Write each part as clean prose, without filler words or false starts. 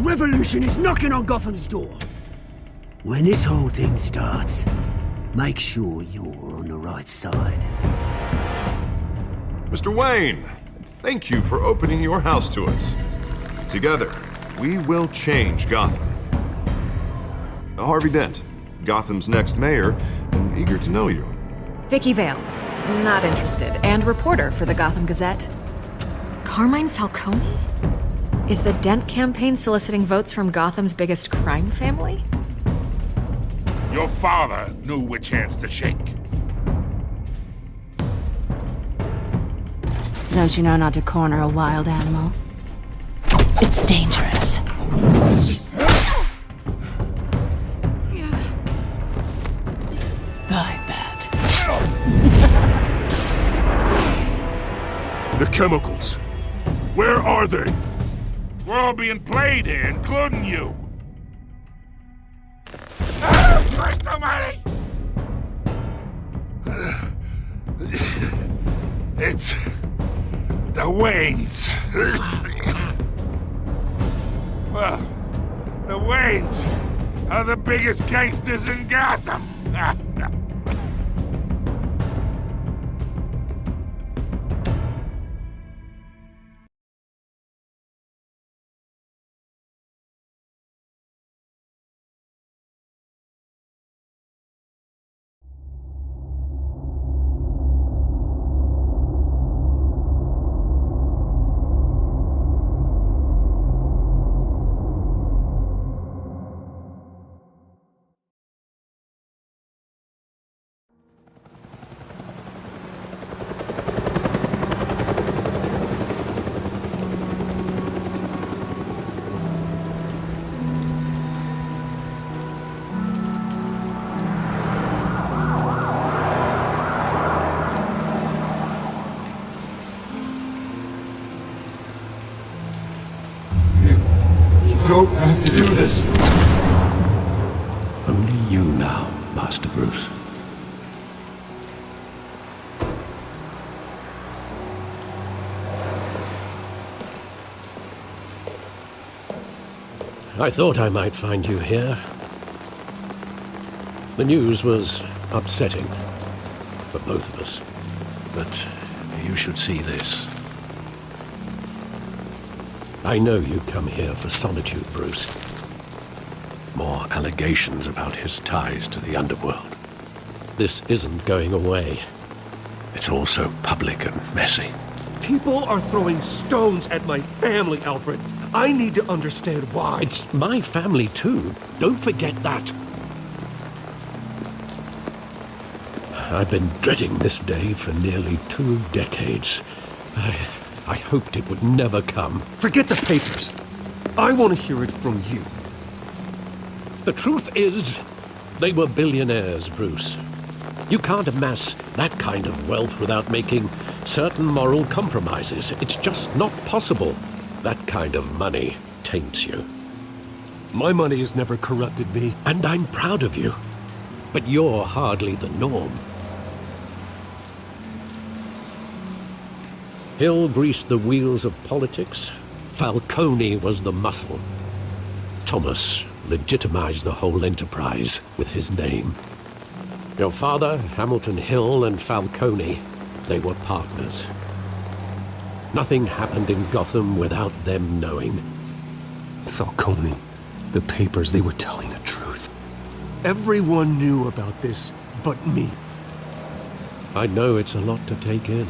revolution is knocking on Gotham's door. When this whole thing starts, make sure you're on the right side. Mr. Wayne, thank you for opening your house to us. Together, we will change Gotham. Harvey Dent, Gotham's next mayor, and eager to know you. Vicky Vale, not interested, and reporter for the Gotham Gazette. Carmine Falcone? Is the Dent campaign soliciting votes from Gotham's biggest crime family? Your father knew which hands to shake. Don't you know not to corner a wild animal? It's dangerous. I bet. The chemicals. Where are they? We're all being played here, including you. Christ almighty! It's the Waynes. Well, the Waynes are the biggest gangsters in Gotham. Don't have to do this. Only you now, Master Bruce. I thought I might find you here. The news was upsetting for both of us. But you should see this. I know you come here for solitude, Bruce. More allegations about his ties to the underworld. This isn't going away. It's all so public and messy. People are throwing stones at my family, Alfred. I need to understand why. It's my family, too. Don't forget that. I've been dreading this day for nearly 2 decades. I hoped it would never come. Forget the papers. I want to hear it from you. The truth is, they were billionaires, Bruce. You can't amass that kind of wealth without making certain moral compromises. It's just not possible. That kind of money taints you. My money has never corrupted me. And I'm proud of you. But you're hardly the norm. Hill greased the wheels of politics. Falcone was the muscle. Thomas legitimized the whole enterprise with his name. Your father, Hamilton Hill, and Falcone, they were partners. Nothing happened in Gotham without them knowing. Falcone, the papers, they were telling the truth. Everyone knew about this but me. I know it's a lot to take in.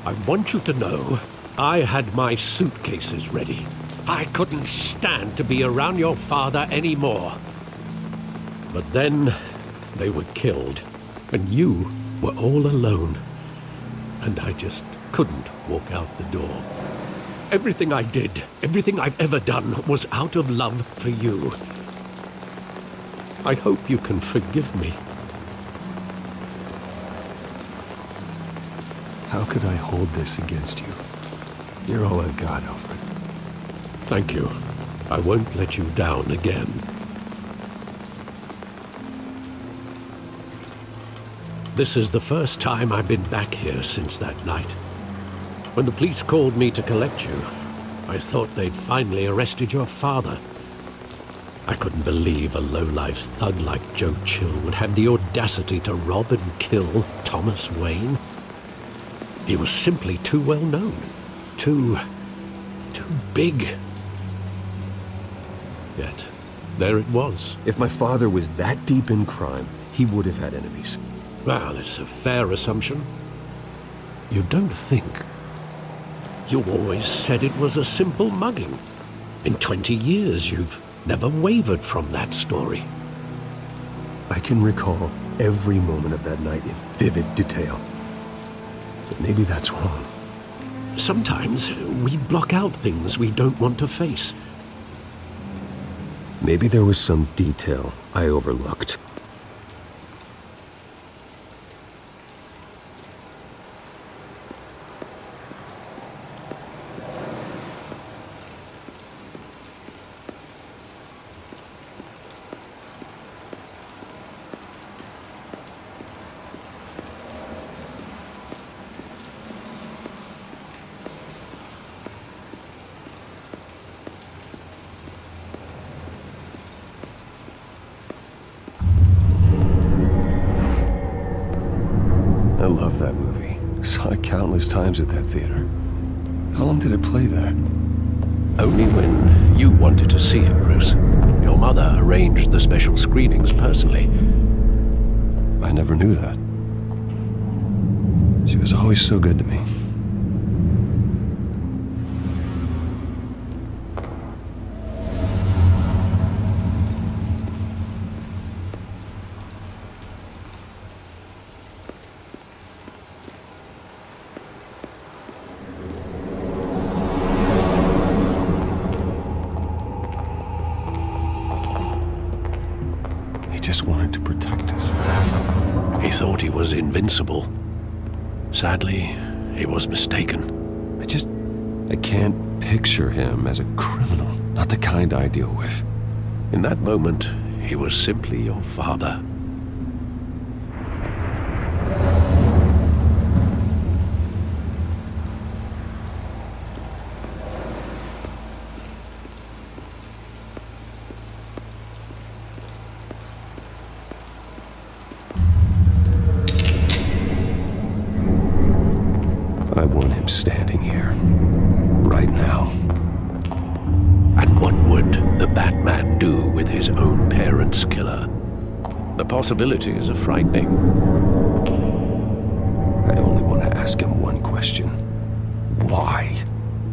I want you to know I had my suitcases ready. I couldn't stand to be around your father anymore. But then they were killed, and you were all alone. And I just couldn't walk out the door. Everything I did, everything I've ever done, was out of love for you. I hope you can forgive me. How could I hold this against you? You're all I've got, Alfred. Thank you. I won't let you down again. This is the first time I've been back here since that night. When the police called me to collect you, I thought they'd finally arrested your father. I couldn't believe a low-life thug like Joe Chill would have the audacity to rob and kill Thomas Wayne. He was simply too well known. Too big. Yet, there it was. If my father was that deep in crime, he would have had enemies. Well, it's a fair assumption. You don't think. You always said it was a simple mugging. In 20 years, you've never wavered from that story. I can recall every moment of that night in vivid detail. But maybe that's wrong. Sometimes we block out things we don't want to face. Maybe there was some detail I overlooked. I love that movie. Saw it countless times at that theater. How long did it play there? Only when you wanted to see it, Bruce. Your mother arranged the special screenings personally. I never knew that. She was always so good to me. He just wanted to protect us. He thought he was invincible. Sadly, he was mistaken. I can't picture him as a criminal. Not the kind I deal with. In that moment, he was simply your father. I want him standing here. Right now. And what would the Batman do with his own parents' killer? The possibilities are frightening. I only want to ask him one question. Why?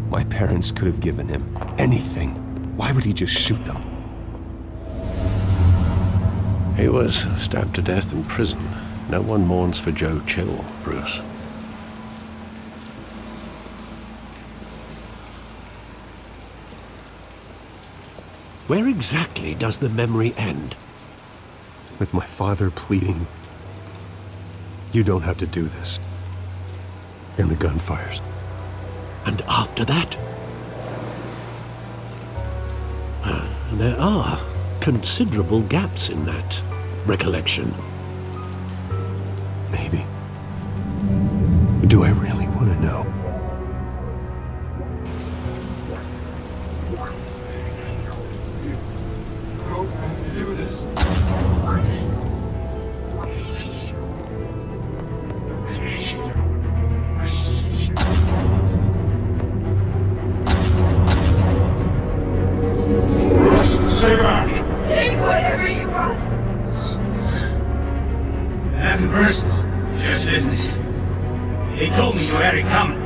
My parents could have given him anything. Why would he just shoot them? He was stabbed to death in prison. No one mourns for Joe Chill, Bruce. Where exactly does the memory end? With my father pleading, "You don't have to do this." And the gun fires. And after that? There are considerable gaps in that recollection. Maybe. Do I really want to know? Stay back! Take whatever you want. Nothing personal, just business. He told me you had it coming.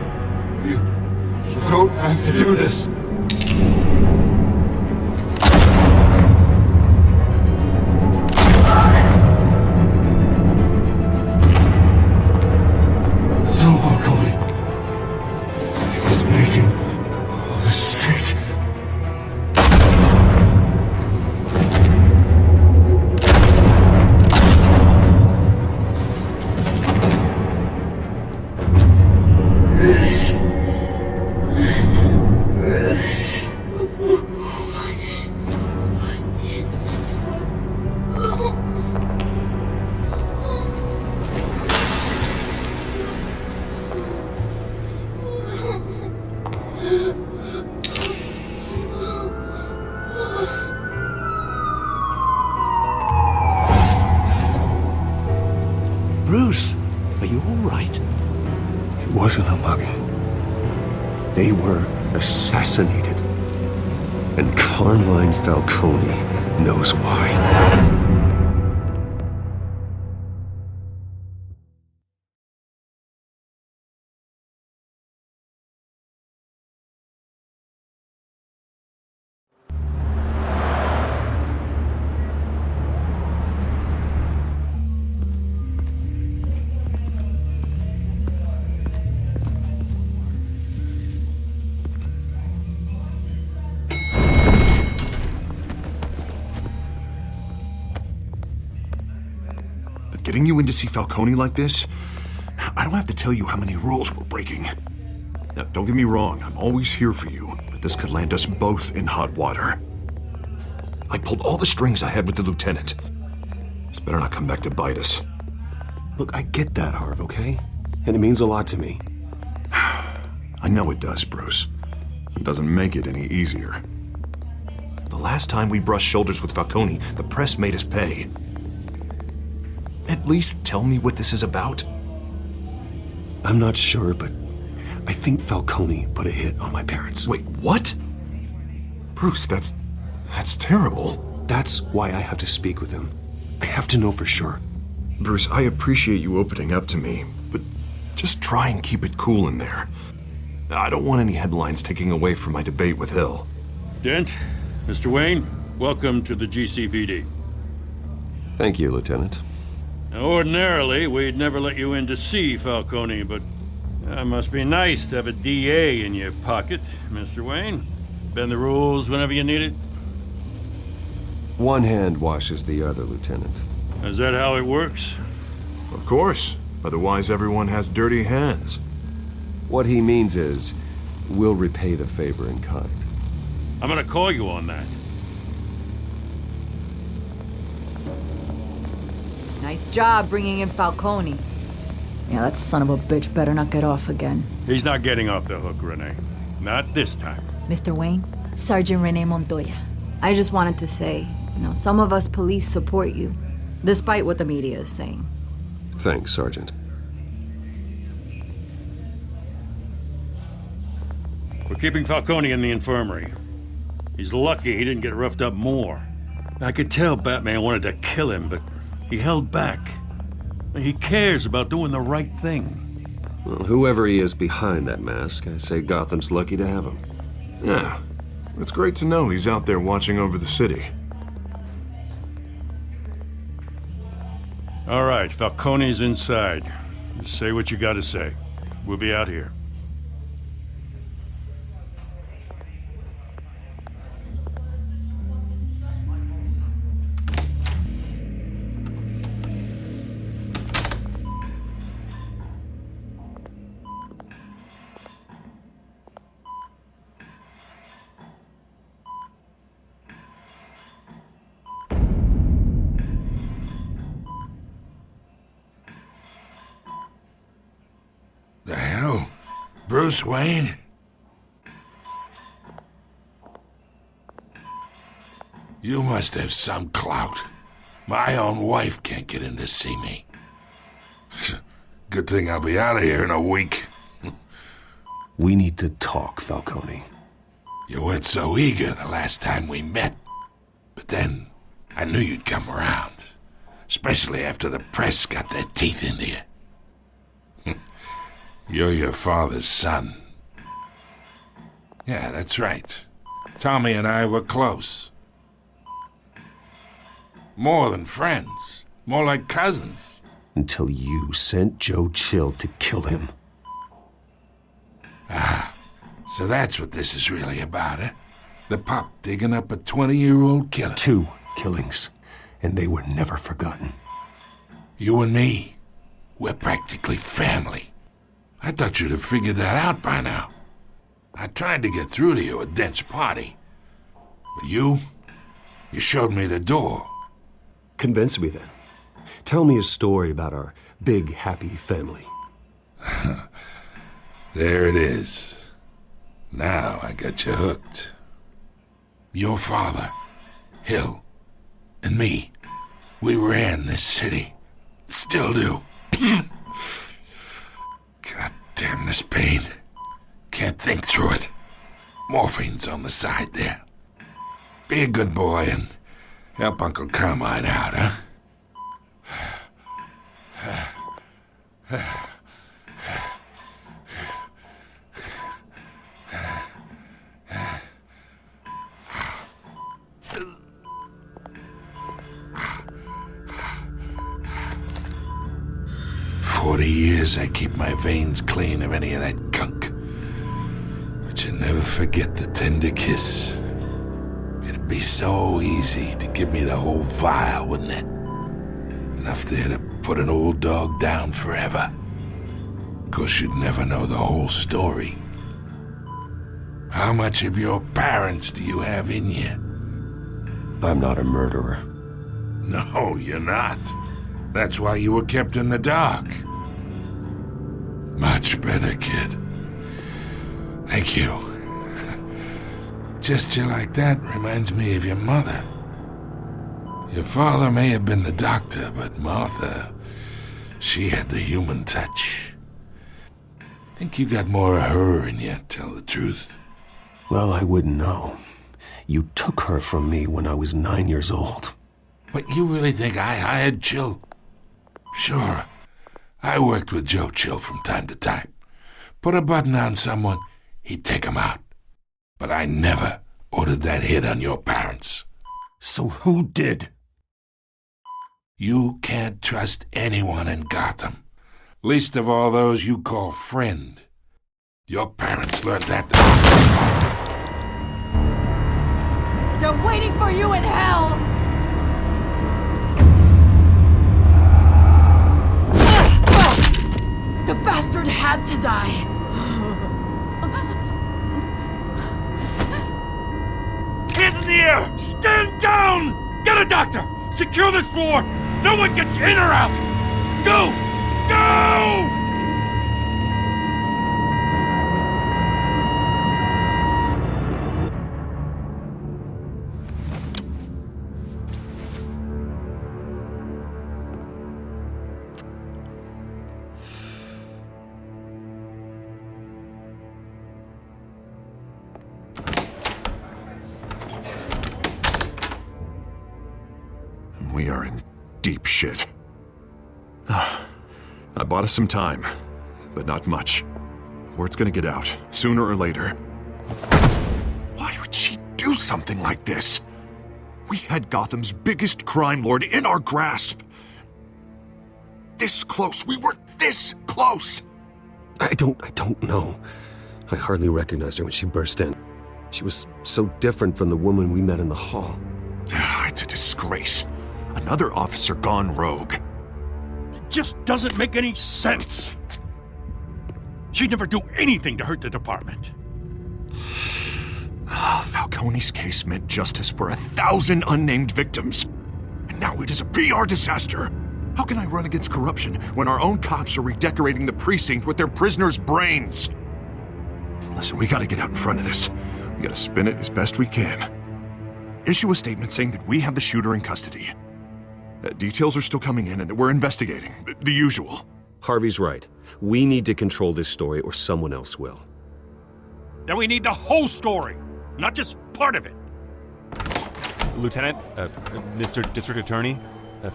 wasn't a mugging. They were assassinated. And Carmine Falcone knows why. Getting you in to see Falcone like this, I don't have to tell you how many rules we're breaking. Now, don't get me wrong, I'm always here for you, but this could land us both in hot water. I pulled all the strings I had with the lieutenant. This better not come back to bite us. Look, I get that, Harv, okay? And it means a lot to me. I know it does, Bruce. It doesn't make it any easier. The last time we brushed shoulders with Falcone, the press made us pay. At least tell me what this is about. I'm not sure, but I think Falcone put a hit on my parents. Wait, what? Bruce, that's terrible. That's why I have to speak with him. I have to know for sure. Bruce, I appreciate you opening up to me, but just try and keep it cool in there. I don't want any headlines taking away from my debate with Hill. Dent, Mr. Wayne, welcome to the GCPD. Thank you, Lieutenant. Now, ordinarily, we'd never let you in to see Falcone, but it must be nice to have a DA in your pocket, Mr. Wayne. Bend the rules whenever you need it. One hand washes the other, Lieutenant. Is that how it works? Of course. Otherwise, everyone has dirty hands. What he means is, we'll repay the favor in kind. I'm gonna call you on that. Nice job bringing in Falcone. Yeah, that son of a bitch better not get off again. He's not getting off the hook, Renee. Not this time. Mr. Wayne, Sergeant Renee Montoya. I just wanted to say, some of us police support you, despite what the media is saying. Thanks, Sergeant. We're keeping Falcone in the infirmary. He's lucky he didn't get roughed up more. I could tell Batman wanted to kill him, but he held back. He cares about doing the right thing. Well, whoever he is behind that mask, I say Gotham's lucky to have him. Yeah, it's great to know he's out there watching over the city. All right, Falcone's inside. Just say what you gotta say. We'll be out here. The hell? Bruce Wayne? You must have some clout. My own wife can't get in to see me. Good thing I'll be out of here in a week. We need to talk, Falcone. You weren't so eager the last time we met. But then, I knew you'd come around. Especially after the press got their teeth into you. You're your father's son. Yeah, that's right. Tommy and I were close. More than friends. More like cousins. Until you sent Joe Chill to kill him. Ah, so that's what this is really about, eh? The pup digging up a 20-year-old killer. 2 killings, and they were never forgotten. You and me, we're practically family. I thought you'd have figured that out by now. I tried to get through to you at Dent's party. But you showed me the door. Convince me then. Tell me a story about our big, happy family. There it is. Now I got you hooked. Your father, Hill, and me, we ran this city. Still do. God Damn this pain. Can't think through it. Morphine's on the side there. Be a good boy and help Uncle Carmine out, huh? 40 years I keep my veins clean of any of that gunk. But you never forget the tender kiss. It'd be so easy to give me the whole vial, wouldn't it? Enough there to put an old dog down forever. Of course, you'd never know the whole story. How much of your parents do you have in you? I'm not a murderer. No, you're not. That's why you were kept in the dark. Much better, kid. Thank you. Gesture like that reminds me of your mother. Your father may have been the doctor, but Martha, she had the human touch. Think you got more of her in you, tell the truth. Well, I wouldn't know. You took her from me when I was 9 years old. But you really think I hired Chill? Sure. I worked with Joe Chill from time to time. Put a button on someone, he'd take him out. But I never ordered that hit on your parents. So who did? You can't trust anyone in Gotham. Least of all those you call friend. Your parents learned that. They're waiting for you in hell! The bastard had to die! Hands in the air! Stand down! Get a doctor! Secure this floor! No one gets in or out! Go! Go! We are in deep shit. I bought us some time, but not much. Word's gonna get out, sooner or later. Why would she do something like this? We had Gotham's biggest crime lord in our grasp. This close, we were this close! I don't know. I hardly recognized her when she burst in. She was so different from the woman we met in the hall. It's a disgrace. Another officer gone rogue. It just doesn't make any sense. She'd never do anything to hurt the department. Falcone's case meant justice for 1,000 unnamed victims. And now it is a PR disaster. How can I run against corruption when our own cops are redecorating the precinct with their prisoners' brains? Listen, we gotta get out in front of this. We gotta spin it as best we can. Issue a statement saying that we have the shooter in custody. Details are still coming in and that we're investigating. The usual. Harvey's right. We need to control this story or someone else will. Then we need the whole story, not just part of it. Lieutenant, Mr. District Attorney,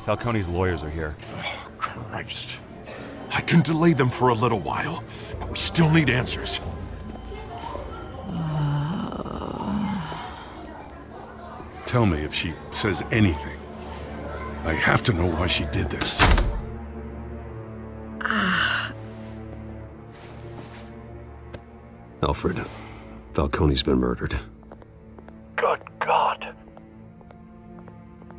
Falcone's lawyers are here. Oh, Christ. I can delay them for a little while, but we still need answers. Tell me if she says anything. I have to know why she did this. Alfred, Falcone's been murdered. Good God.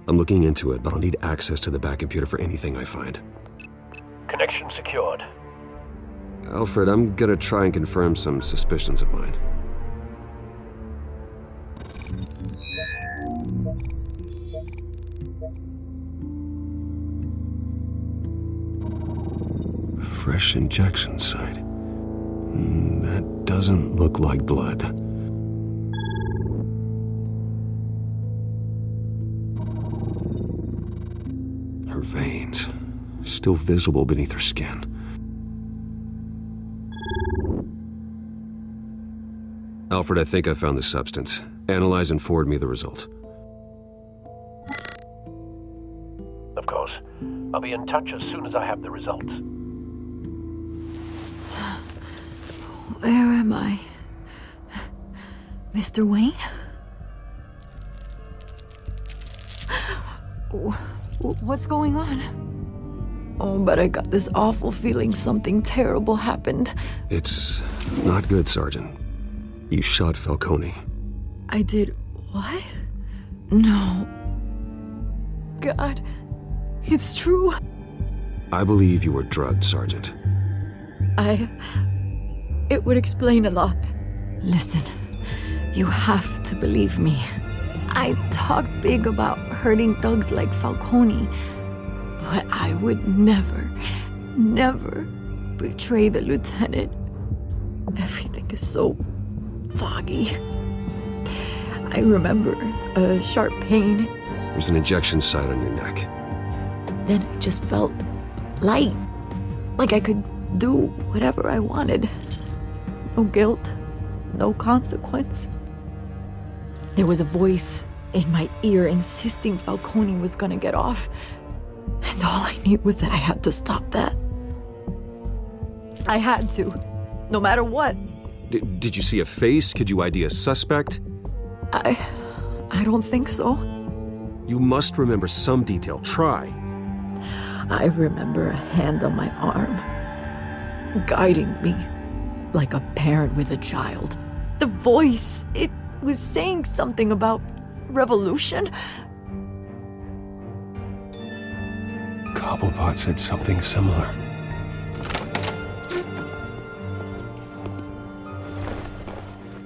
I'm looking into it, but I'll need access to the back computer for anything I find. Connection secured. Alfred, I'm gonna try and confirm some suspicions of mine. Fresh injection site. That doesn't look like blood. Her veins, still visible beneath her skin. Alfred, I think I found the substance. Analyze and forward me the result. Of course. I'll be in touch as soon as I have the results. Where am I? Mr. Wayne? What's going on? Oh, but I got this awful feeling something terrible happened. It's not good, Sergeant. You shot Falcone. I did what? No. God, it's true. I believe you were drugged, Sergeant. It would explain a lot. Listen, you have to believe me. I talked big about hurting thugs like Falcone, but I would never betray the lieutenant. Everything is so foggy. I remember a sharp pain. There's an injection site on your neck. Then it just felt light, like I could do whatever I wanted. No guilt, no consequence. There was a voice in my ear insisting Falcone was gonna get off. And all I knew was that I had to stop that. I had to, no matter what. Did you see a face? Could you ID a suspect? I don't think so. You must remember some detail. Try. I remember a hand on my arm, guiding me like a parent with a child. The voice, it was saying something about revolution. Cobblepot said something similar.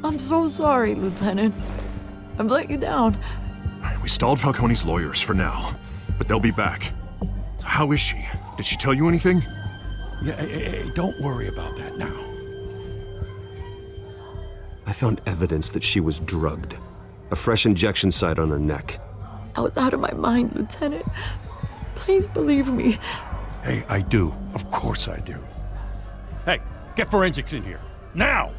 I'm so sorry, Lieutenant. I've let you down. We stalled Falcone's lawyers for now, but they'll be back. How is she? Did she tell you anything? Yeah, hey, don't worry about that now. I found evidence that she was drugged. A fresh injection site on her neck. I was out of my mind, Lieutenant. Please believe me. Hey, I do. Of course I do. Hey, get forensics in here. Now!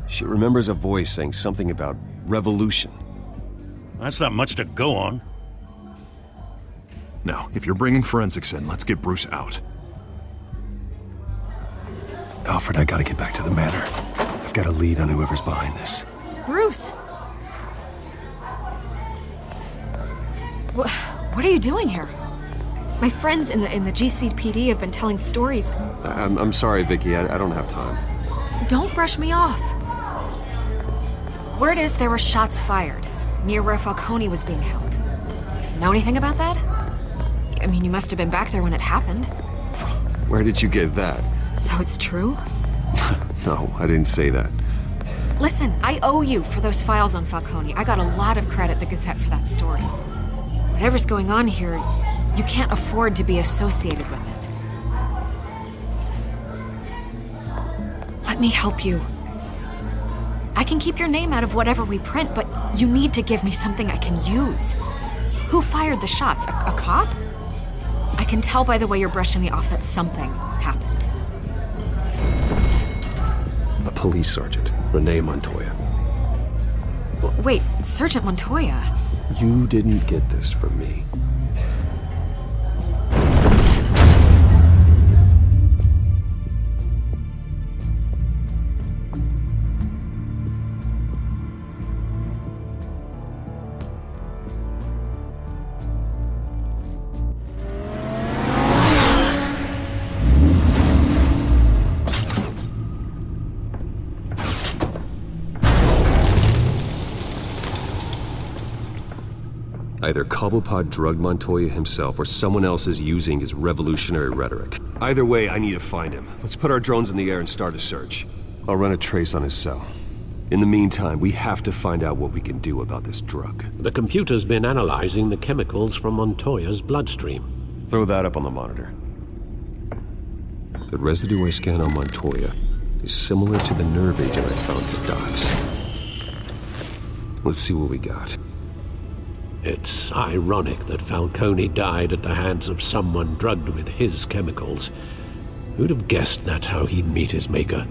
She remembers a voice saying something about revolution. That's not much to go on. Now, if you're bringing forensics in, let's get Bruce out. Alfred, I gotta get back to the manor. I've got a lead on whoever's behind this. Bruce! What are you doing here? My friends in the GCPD have been telling stories. I'm sorry, Vicky. I don't have time. Don't brush me off. Word is there were shots fired near where Falcone was being held. Know anything about that? I mean, you must have been back there when it happened. Where did you get that? So it's true? No, I didn't say that. Listen, I owe you for those files on Falcone. I got a lot of credit at the Gazette for that story. Whatever's going on here, you can't afford to be associated with it. Let me help you. I can keep your name out of whatever we print, but you need to give me something I can use. Who fired the shots? A cop? I can tell by the way you're brushing me off that something happened. A police sergeant, Renee Montoya. Wait, Sergeant Montoya? You didn't get this from me. Either Cobblepot drugged Montoya himself or someone else is using his revolutionary rhetoric. Either way, I need to find him. Let's put our drones in the air and start a search. I'll run a trace on his cell. In the meantime, we have to find out what we can do about this drug. The computer's been analyzing the chemicals from Montoya's bloodstream. Throw that up on the monitor. The residue I scan on Montoya is similar to the nerve agent I found at Doc's. Let's see what we got. It's ironic that Falcone died at the hands of someone drugged with his chemicals. Who'd have guessed that's how he'd meet his maker?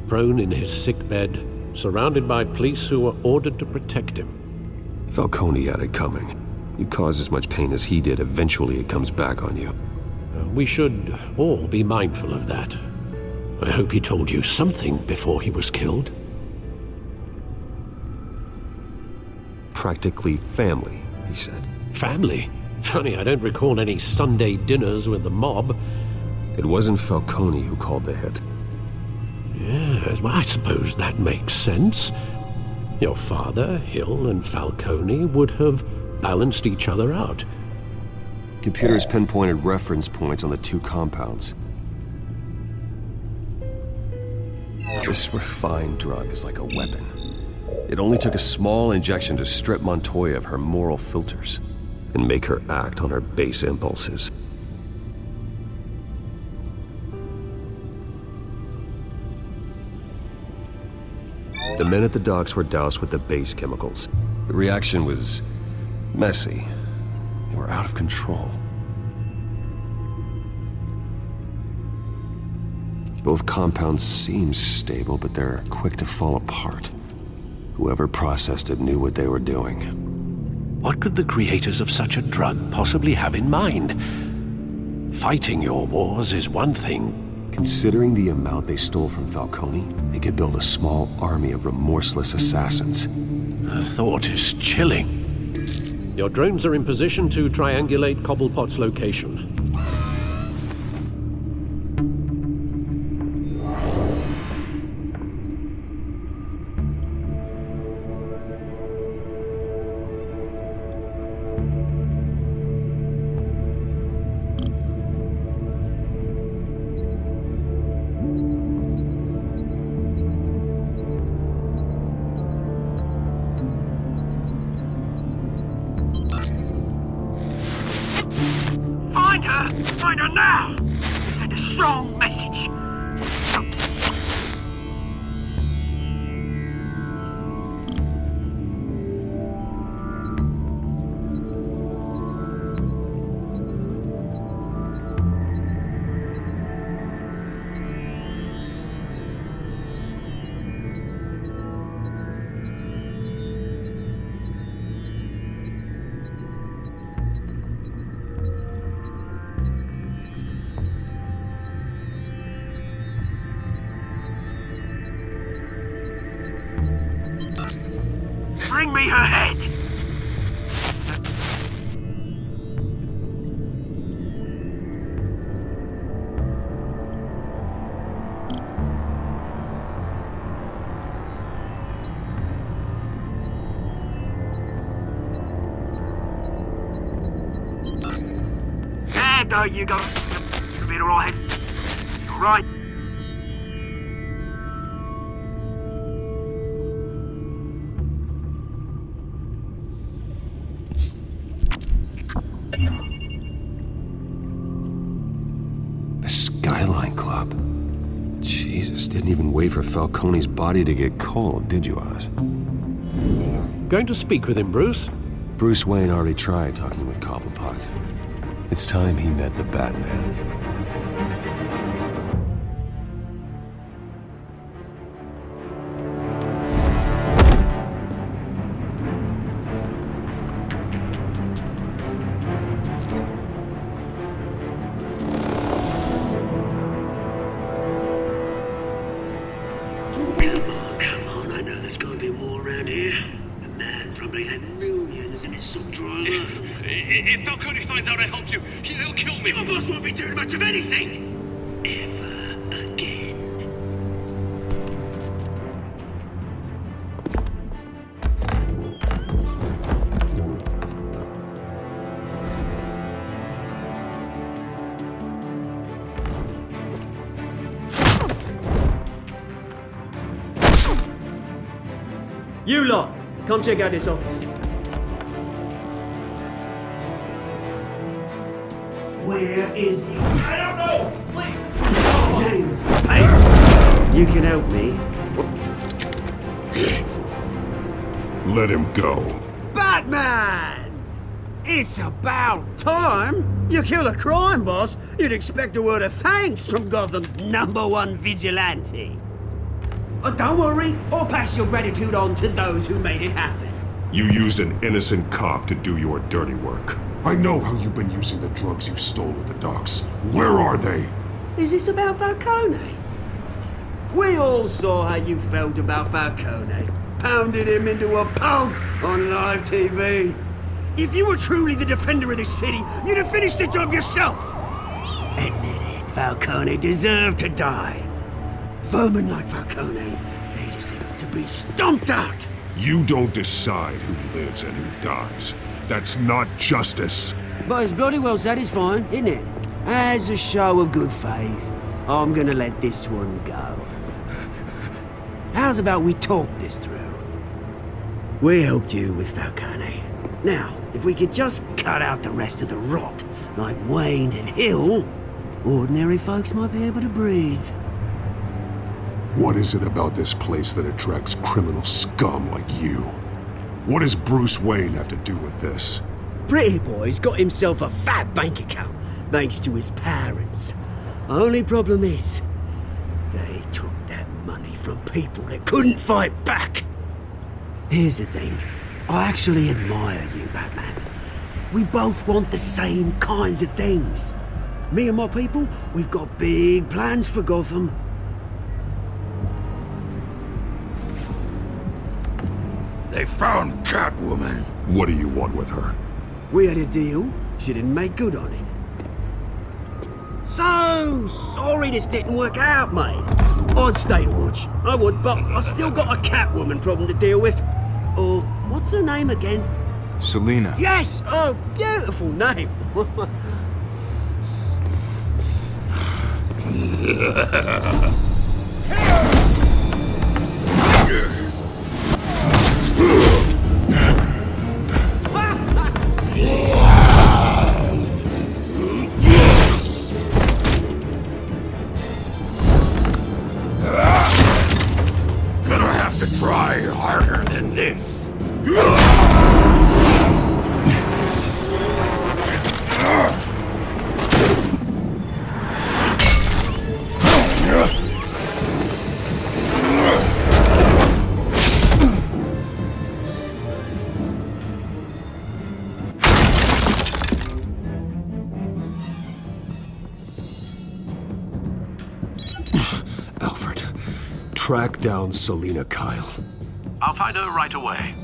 Prone in his sickbed, surrounded by police who were ordered to protect him. Falcone had it coming. You cause as much pain as he did, eventually it comes back on you. We should all be mindful of that. I hope he told you something before he was killed. Practically family, he said. Family? Funny, I don't recall any Sunday dinners with the mob. It wasn't Falcone who called the hit. Yes, well, I suppose that makes sense. Your father, Hill, and Falcone would have balanced each other out. Computers pinpointed reference points on the two compounds. This refined drug is like a weapon. It only took a small injection to strip Montoya of her moral filters and make her act on her base impulses. The men at the docks were doused with the base chemicals. The reaction was messy. They were out of control. Both compounds seem stable, but they're quick to fall apart. Whoever processed it knew what they were doing. What could the creators of such a drug possibly have in mind? Fighting your wars is one thing. Considering the amount they stole from Falcone, they could build a small army of remorseless assassins. The thought is chilling. Your drones are in position to triangulate Cobblepot's location. Find her now! Send a strong message! Bring me her head! There you go. You'll be alright. Alright. Skyline Club. Jesus, didn't even wait for Falcone's body to get cold, did you, Oz? Going to speak with him, Bruce? Bruce Wayne already tried talking with Cobblepot. It's time he met the Batman. Come on, I know there's gonna be more around here. The man probably had millions in his soldier life. If Falcone finds out I helped you, he'll kill me. Your boss won't be doing much of anything! Ever again. You lot, come check out this office. Where is he? I don't know! Please! Names. Hey! You can help me. Let him go. Batman! It's about time! You kill a crime boss, you'd expect a word of thanks from Gotham's #1 vigilante. Don't worry, I'll pass your gratitude on to those who made it happen. You used an innocent cop to do your dirty work. I know how you've been using the drugs you stole at the docks. Where are they? Is this about Falcone? We all saw how you felt about Falcone. Pounded him into a pulp on live TV. If you were truly the defender of this city, you'd have finished the job yourself. Admit it, Falcone deserved to die. Vermin like Falcone, they deserve to be stomped out. You don't decide who lives and who dies. That's not justice. But it's bloody well satisfying, isn't it? As a show of good faith, I'm gonna let this one go. How's about we talk this through? We helped you with Falcone. Now, if we could just cut out the rest of the rot, like Wayne and Hill, ordinary folks might be able to breathe. What is it about this place that attracts criminal scum like you? What does Bruce Wayne have to do with this? Pretty Boy's got himself a fat bank account, thanks to his parents. Only problem is, they took that money from people that couldn't fight back. Here's the thing. I actually admire you, Batman. We both want the same kinds of things. Me and my people, we've got big plans for Gotham. They found Catwoman. What do you want with her? We had a deal. She didn't make good on it. So sorry this didn't work out, mate. I'd stay to watch. I would, but I still got a Catwoman problem to deal with. Oh, what's her name again? Selina. Yes! Oh, beautiful name. Gonna have to try harder than this. Alfred, track down Selina Kyle. I'll find her right away.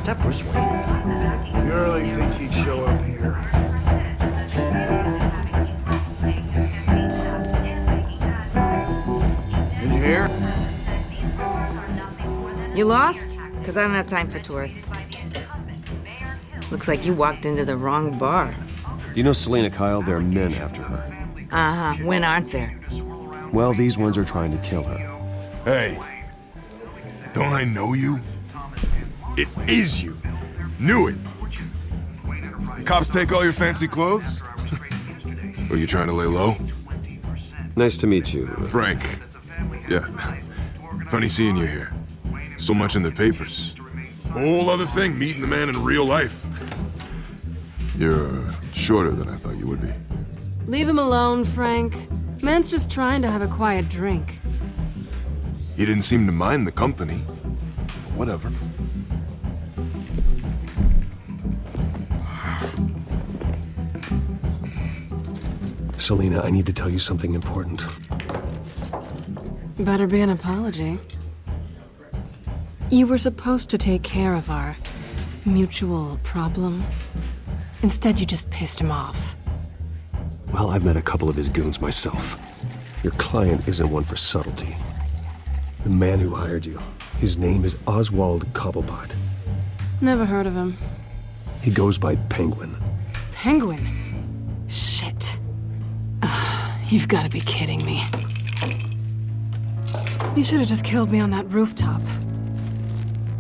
Is that Bruce Wayne? You really think he'd show up here? Did you hear? You lost? Because I don't have time for tourists. Looks like you walked into the wrong bar. Do you know Selina Kyle? There are men after her. Uh-huh. When aren't there? Well, these ones are trying to kill her. Hey, don't I know you? It is you. Knew it. Cops take all your fancy clothes? Are you trying to lay low? Nice to meet you. Frank. Yeah. Funny seeing you here. So much in the papers. Whole other thing, meeting the man in real life. You're shorter than I thought you would be. Leave him alone, Frank. Man's just trying to have a quiet drink. He didn't seem to mind the company. Whatever. Selina, I need to tell you something important. Better be an apology. You were supposed to take care of our mutual problem. Instead, you just pissed him off. Well, I've met a couple of his goons myself. Your client isn't one for subtlety. The man who hired you, his name is Oswald Cobblepot. Never heard of him. He goes by Penguin. Penguin? Shit. Ugh, you've got to be kidding me. You should have just killed me on that rooftop.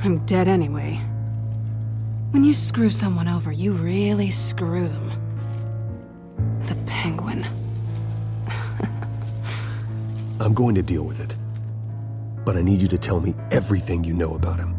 I'm dead anyway. When you screw someone over, you really screw them. The Penguin. I'm going to deal with it. But I need you to tell me everything you know about him.